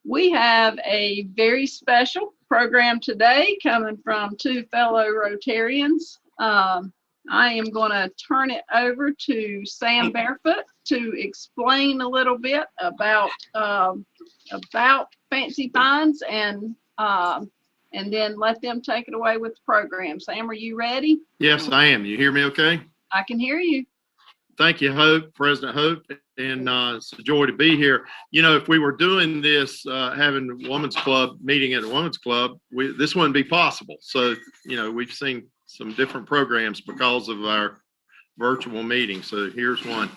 We have a very special program today coming from two fellow Rotarians. I am going to turn it over to Sam Barefoot to explain a little bit about Fancy Finds and then let them take it away with the program. Sam, are you ready? Yes, I am. You hear me okay? I can hear you. Thank you, Hope, President Hope, and it's a joy to be here. You know, if we were doing this, having a women's club meeting at a women's club, this wouldn't be possible. So, you know, we've seen some different programs because of our virtual meeting. So here's one.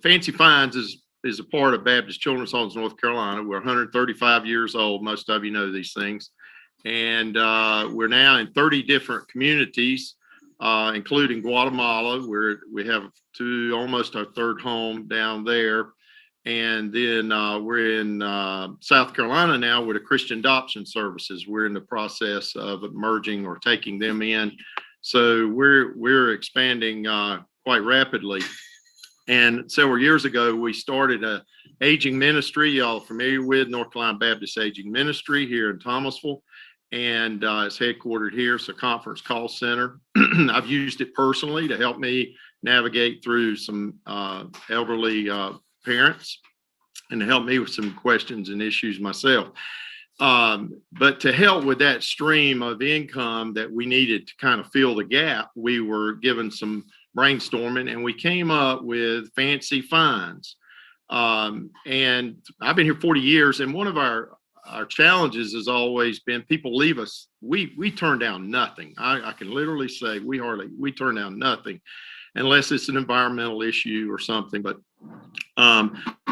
Fancy Finds is a part of Baptist Children's Homes North Carolina. We're 135 years old. Most of you know these things. And we're now in 30 different communities, including Guatemala, where we have almost our third home down there. And then we're in South Carolina now with the Christian Adoption Services. We're in the process of merging or taking them in. So we're expanding quite rapidly. And several years ago, we started a aging ministry. Y'all familiar with North Carolina Baptist Aging Ministry here in Thomasville. And it's headquartered here. It's a conference call center. I've used it personally to help me navigate through some elderly parents and to help me with some questions and issues myself. But to help with that stream of income that we needed to kind of fill the gap, we were given some brainstorming and we came up with Fancy Finds. And I've been here 40 years, and one of our challenges has always been people leave us. We turn down nothing. I can literally say we turn down nothing unless it's an environmental issue or something. But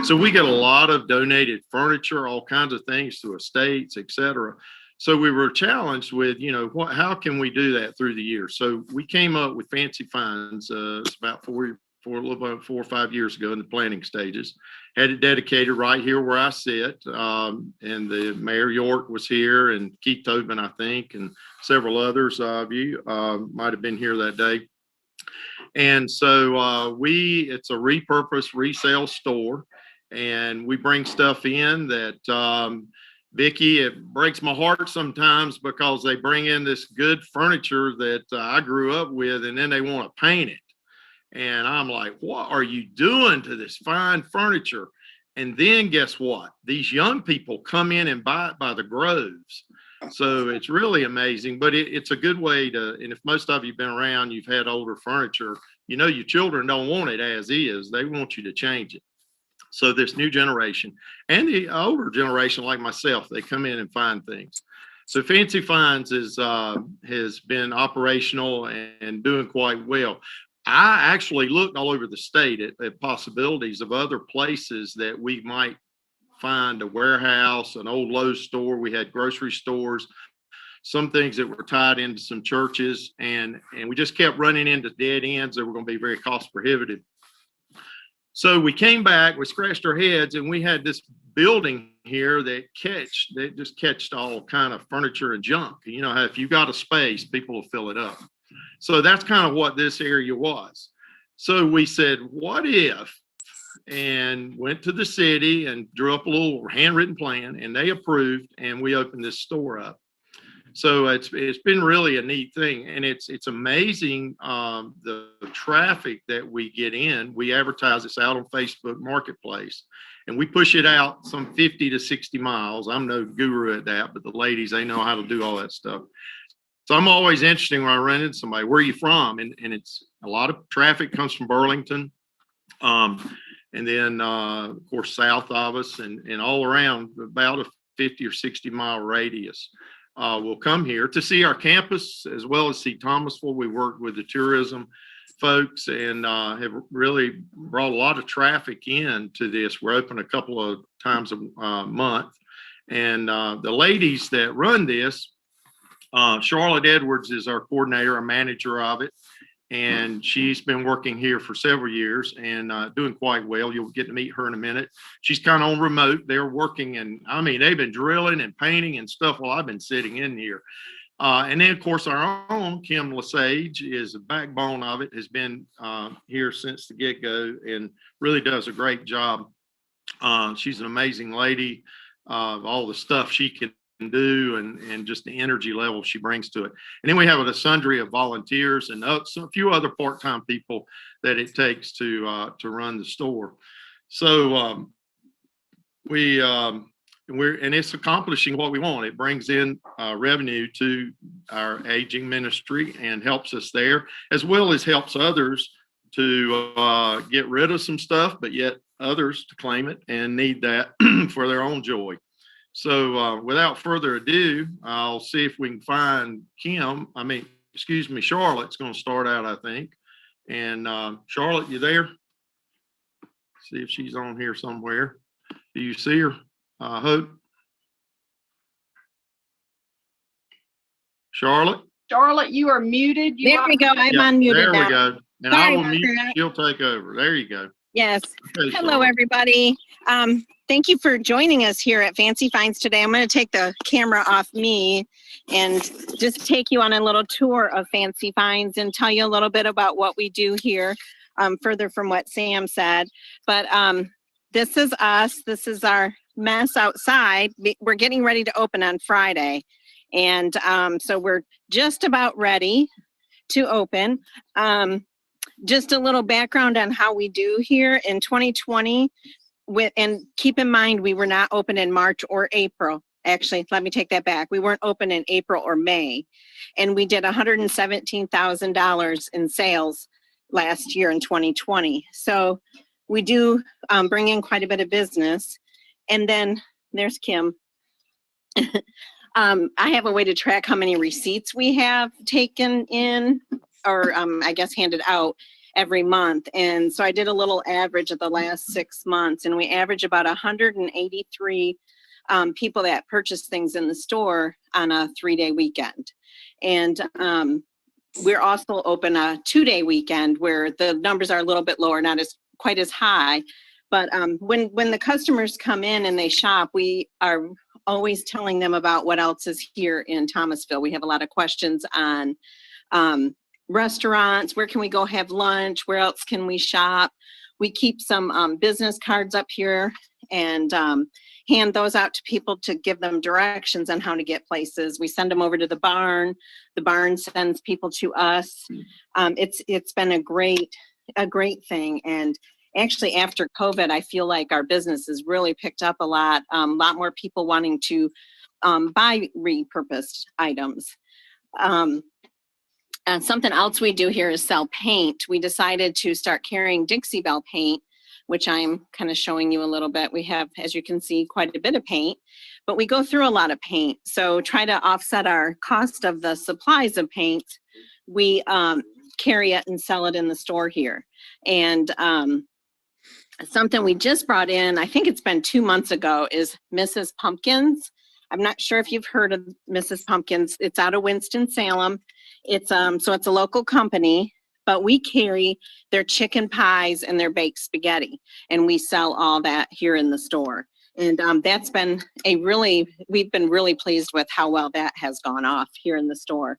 so we get a lot of donated furniture, all kinds of things to estates, etc. So we were challenged with, how can we do that through the years? So we came up with Fancy Finds. It's about a little about 4 or 5 years ago in the planning stages. Had it dedicated right here where I sit. And the Mayor York was here, and Keith Tobin, I think, and several others of you might have been here that day. And so it's a repurposed resale store, and we bring stuff in that Vicki, it breaks my heart sometimes because they bring in this good furniture that I grew up with, and then they want to paint it. And I'm like, what are you doing to this fine furniture? And then guess what? These young people come in and buy it by the groves. So it's really amazing, but it's a good way to, and if most of you have been around, you've had older furniture, your children don't want it as is. They want you to change it. So this new generation and the older generation like myself, they come in and find things. So Fancy Finds has been operational and doing quite well. I actually looked all over the state at possibilities of other places that we might find a warehouse, an old Lowe's store. We had grocery stores, some things that were tied into some churches, and we just kept running into dead ends that were going to be very cost prohibitive. So we came back, we scratched our heads, and we had this building here that just catched all kind of furniture and junk. You know how if you got a space, people will fill it up. So that's kind of what this area was. So we said, what if, and went to the city and drew up a little handwritten plan, and they approved, and we opened this store up. So it's been really a neat thing, and it's amazing the traffic that we get in. We advertise this out on Facebook Marketplace, and we push it out some 50 to 60 miles. I'm no guru at that, but the ladies, they know how to do all that stuff. So I'm always interested when I run into somebody, where are you from? And it's a lot of traffic comes from Burlington. And then, of course, south of us and all around about a 50 or 60 mile radius. Will come here to see our campus as well as see Thomasville. We work with the tourism folks and have really brought a lot of traffic into this. We're open a couple of times a month. And the ladies that run this, Charlotte Edwards is our coordinator, a manager of it. And she's been working here for several years and doing quite well. You'll get to meet her in a minute. She's kind of on remote. They're working, and I mean, they've been drilling and painting and stuff while I've been sitting in here. And then, of course, our own Kim Lesage is the backbone of it, has been here since the get-go and really does a great job She's an amazing lady. All the stuff she can do and just the energy level she brings to it. And then we have a sundry of volunteers and a few other part-time people that it takes to run the store. So and it's accomplishing what we want. It brings in revenue to our aging ministry and helps us there, as well as helps others to get rid of some stuff, but yet others to claim it and need that for their own joy. So without further ado, I'll see if we can find Charlotte's going to start out, I think. And Charlotte, you there? See if she's on here somewhere. Do you see her? Hope? Charlotte? Charlotte, you are muted. There we go. I'm unmuted there now. We go. And Sorry I will about mute. that. She'll take over. There you go. Yes. Okay, Hello, Charlotte. everybody. Thank you for joining us here at Fancy Finds today. I'm going to take the camera off me and just take you on a little tour of Fancy Finds and tell you a little bit about what we do here, further from what Sam said. But this is us. This is our mess outside. We're getting ready to open on Friday. And so we're just about ready to open. Just a little background on how we do here in 2020. And keep in mind, we were not open in March or April. Actually, let me take that back. We weren't open in April or May. And we did $117,000 in sales last year in 2020. So we do bring in quite a bit of business. And then there's Kim. I have a way to track how many receipts we have taken in, or I guess handed out every month. And so I did a little average of the last 6 months, and we average about 183 people that purchase things in the store on a 3-day weekend. And we're also open a 2-day weekend where the numbers are a little bit lower, not quite as high. But when the customers come in and they shop, we are always telling them about what else is here in Thomasville. We have a lot of questions on restaurants, where can we go have lunch, where else can we shop. We keep some business cards up here and hand those out to people to give them directions on how to get places. We send them over to the barn. The barn sends people to us. It's been a great thing. And actually, after COVID, I feel like our business has really picked up a lot more people wanting to buy repurposed items. And something else we do here is sell paint. We decided to start carrying Dixie Belle paint, which I'm kind of showing you a little bit. We have, as you can see, quite a bit of paint, but we go through a lot of paint. So try to offset our cost of the supplies of paint. We carry it and sell it in the store here. And something we just brought in, I think it's been 2 months ago, is Mrs. Pumpkins. I'm not sure if you've heard of Mrs. Pumpkins. It's out of Winston-Salem. It's so it's a local company, but we carry their chicken pies and their baked spaghetti, and we sell all that here in the store. And that's been we've been really pleased with how well that has gone off here in the store.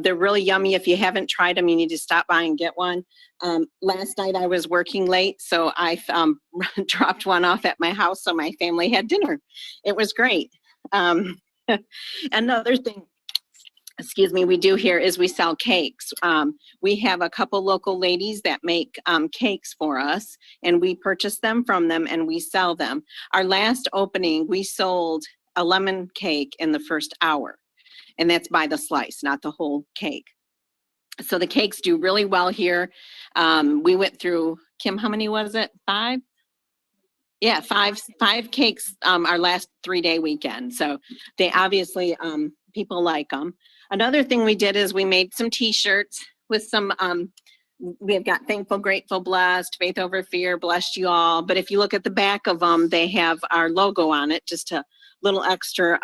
They're really yummy. If you haven't tried them, you need to stop by and get one. Last night I was working late, so I dropped one off at my house so my family had dinner. It was great. Another thing, we do here is we sell cakes. We have a couple local ladies that make cakes for us, and we purchase them from them and we sell them. Our last opening, we sold a lemon cake in the first hour, and that's by the slice, not the whole cake. So the cakes do really well here. We went through, Kim, how many was it? 5? Yeah, five cakes our last 3-day weekend. So they obviously, people like them. Another thing we did is we made some t-shirts with some, we've got thankful, grateful, blessed, faith over fear, blessed you all. But if you look at the back of them, they have our logo on it, just a little extra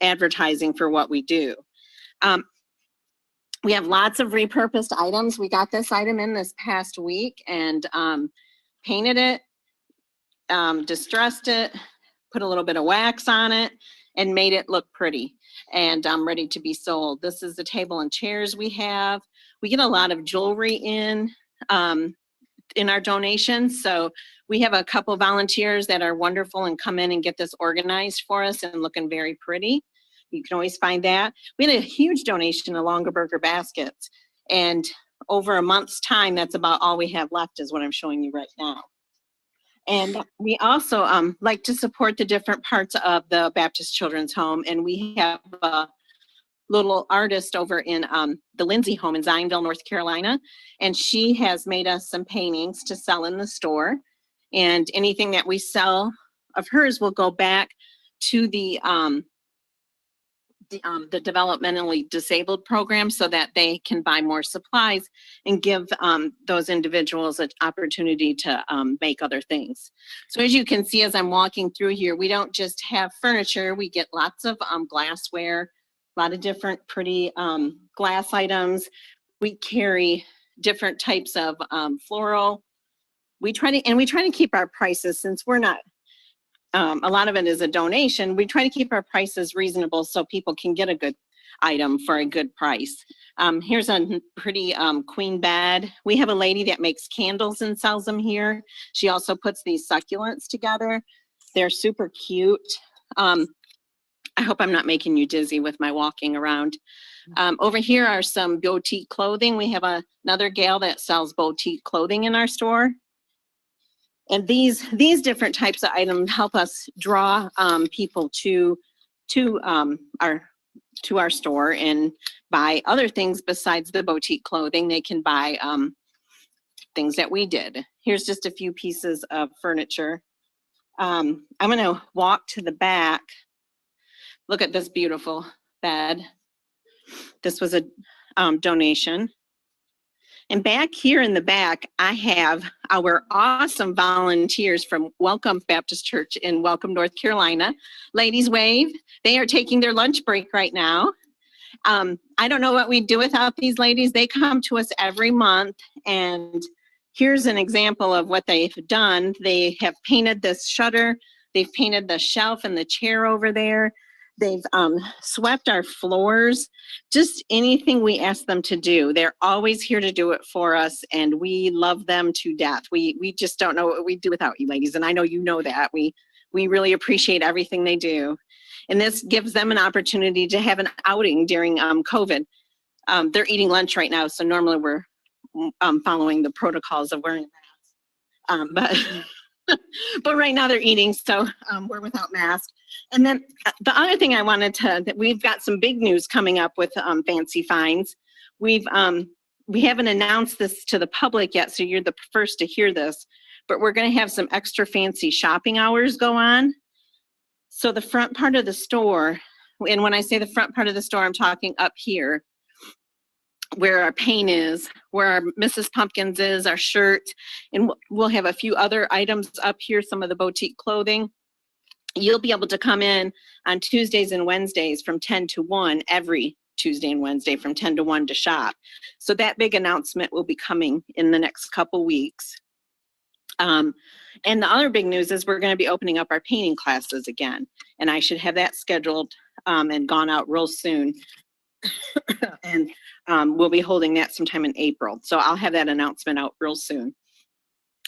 advertising for what we do. We have lots of repurposed items. We got this item in this past week and painted it, distressed it, put a little bit of wax on it, and made it look pretty and ready to be sold. This is the table and chairs we have. We get a lot of jewelry in. in our donations. So we have a couple volunteers that are wonderful and come in and get this organized for us and looking very pretty. You can always find that. We had a huge donation of Longaberger baskets, and over a month's time, that's about all we have left is what I'm showing you right now. And we also like to support the different parts of the Baptist Children's Home, and we have a little artist over in the Lindsay home in Zionville, North Carolina, and she has made us some paintings to sell in the store, and anything that we sell of hers will go back to the developmentally disabled program so that they can buy more supplies and give those individuals an opportunity to make other things. So as you can see, as I'm walking through here, we don't just have furniture, we get lots of glassware, a lot of different pretty glass items. We carry different types of floral. We try to keep our prices, since we're not, a lot of it is a donation. We try to keep our prices reasonable so people can get a good item for a good price. Here's a pretty queen bed. We have a lady that makes candles and sells them here. She also puts these succulents together. They're super cute. I hope I'm not making you dizzy with my walking around. Over here are some boutique clothing. We have another gal that sells boutique clothing in our store. And these different types of items help us draw people to our store and buy other things besides the boutique clothing. They can buy things that we did. Here's just a few pieces of furniture. I'm gonna walk to the back. Look at this beautiful bed. This was a donation. And back here in the back, I have our awesome volunteers from Welcome Baptist Church in Welcome, North Carolina. Ladies wave. They are taking their lunch break right now. I don't know what we'd do without these ladies. They come to us every month, and here's an example of what they've done. They have painted this shutter. They've painted the shelf and the chair over there. They've swept our floors, just anything we ask them to do. They're always here to do it for us, and we love them to death. We just don't know what we'd do without you ladies, and I know you know that. We really appreciate everything they do. And this gives them an opportunity to have an outing during COVID. They're eating lunch right now, so normally we're following the protocols of wearing masks. But right now they're eating, so we're without masks. And then the other thing I wanted that we've got some big news coming up with Fancy Finds. We haven't announced this to the public yet, so you're the first to hear this, but we're going to have some extra fancy shopping hours go on. So the front part of the store, and when I say the front part of the store, I'm talking up here, where our paint is, where our Mrs. Pumpkins is, our shirt, and we'll have a few other items up here, some of the boutique clothing. You'll be able to come in on Tuesdays and Wednesdays from 10 to 1, every Tuesday and Wednesday from 10 to 1 to shop. So that big announcement will be coming in the next couple weeks. And the other big news is we're going to be opening up our painting classes again, and I should have that scheduled and gone out real soon. And we'll be holding that sometime in April. So I'll have that announcement out real soon.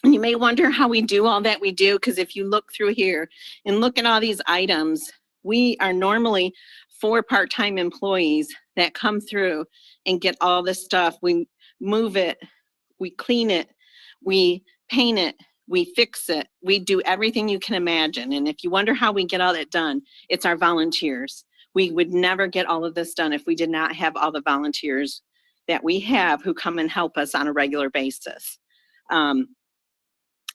And you may wonder how we do all that we do, because if you look through here and look at all these items, we are normally 4 part-time employees that come through and get all this stuff. We move it, we clean it, we paint it, we fix it, we do everything you can imagine. And if you wonder how we get all that done, it's our volunteers. We would never get all of this done if we did not have all the volunteers that we have who come and help us on a regular basis.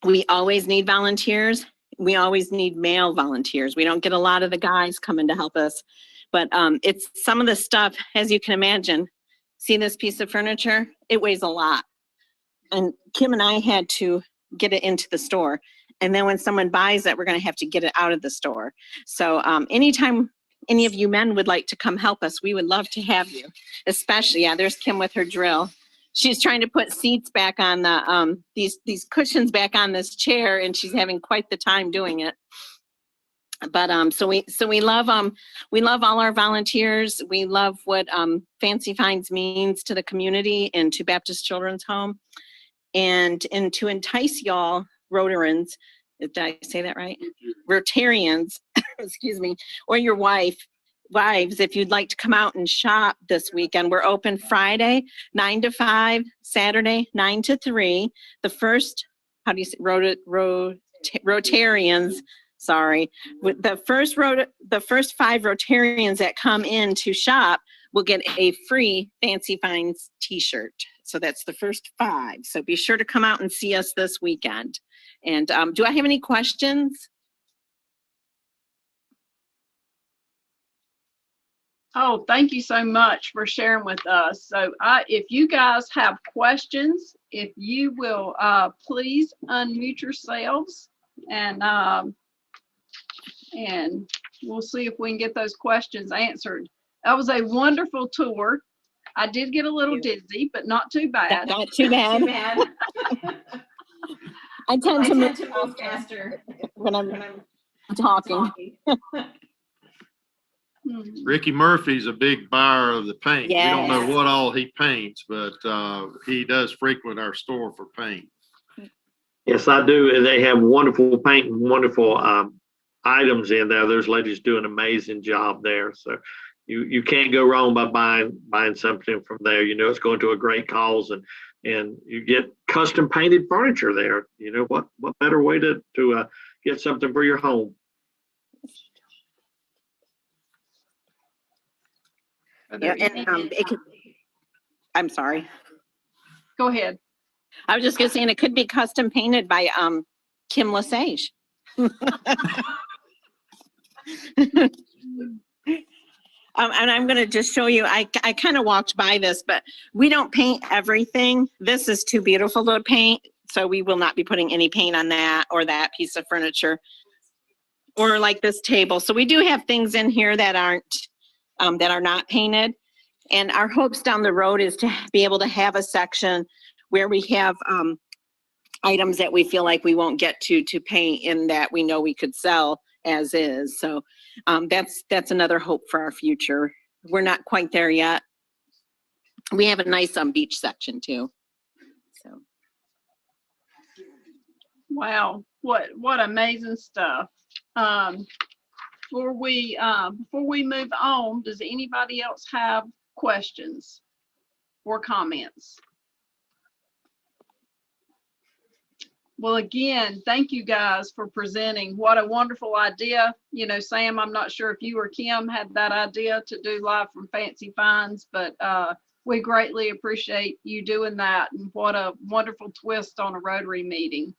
We always need volunteers. We always need male volunteers. We don't get a lot of the guys coming to help us, but it's some of the stuff, as you can imagine. See this piece of furniture? It weighs a lot. And Kim and I had to get it into the store. And then when someone buys it, we're going to have to get it out of the store. So anytime any of you men would like to come help us, we would love to have you. Especially, yeah, there's Kim with her drill. She's trying to put seats back on the these cushions back on this chair, and she's having quite the time doing it. But so we love all our volunteers. We love what Fancy Finds means to the community and to Baptist Children's Home. And to entice y'all Rotarians, did I say that right? Rotarians, excuse me, or your wives, if you'd like to come out and shop this weekend, we're open Friday, 9 to 5, Saturday, 9 to 3. The first, how do you say, Rotarians, sorry. With the first 5 Rotarians that come in to shop will get a free Fancy Finds t-shirt. So that's the first 5. So be sure to come out and see us this weekend. And do I have any questions? Oh, thank you so much for sharing with us. So if you guys have questions, if you will please unmute yourselves, and we'll see if we can get those questions answered. That was a wonderful tour. I did get a little dizzy, but not too bad. Not too bad. I tend to move faster when I'm talking. Ricky Murphy's a big buyer of the paint. We don't know Yes. what all he paints, but he does frequent our store for paint. Yes, I do. They have wonderful paint and wonderful items in there. Those ladies do an amazing job there. So you can't go wrong by buying something from there. You know, it's going to a great cause, and you get custom painted furniture there. You know, what better way to get something for your home? Yeah, and it could, I'm sorry. Go ahead. I was just gonna say, and it could be custom painted by Kim Lesage. And I'm gonna just show you, I kind of walked by this, but we don't paint everything. This is too beautiful to paint, so we will not be putting any paint on that or that piece of furniture. Or like this table. So we do have things in here that aren't, that are not painted. And our hopes down the road is to be able to have a section where we have items that we feel like we won't get to paint in that we know we could sell as is. So that's another hope for our future. We're not quite there yet. We have a nice beach section too. So. Wow, what amazing stuff. Before we move on, does anybody else have questions or comments? Well, again, thank you guys for presenting. What a wonderful idea. You know, Sam, I'm not sure if you or Kim had that idea to do live from Fancy Finds, but we greatly appreciate you doing that, and what a wonderful twist on a Rotary meeting.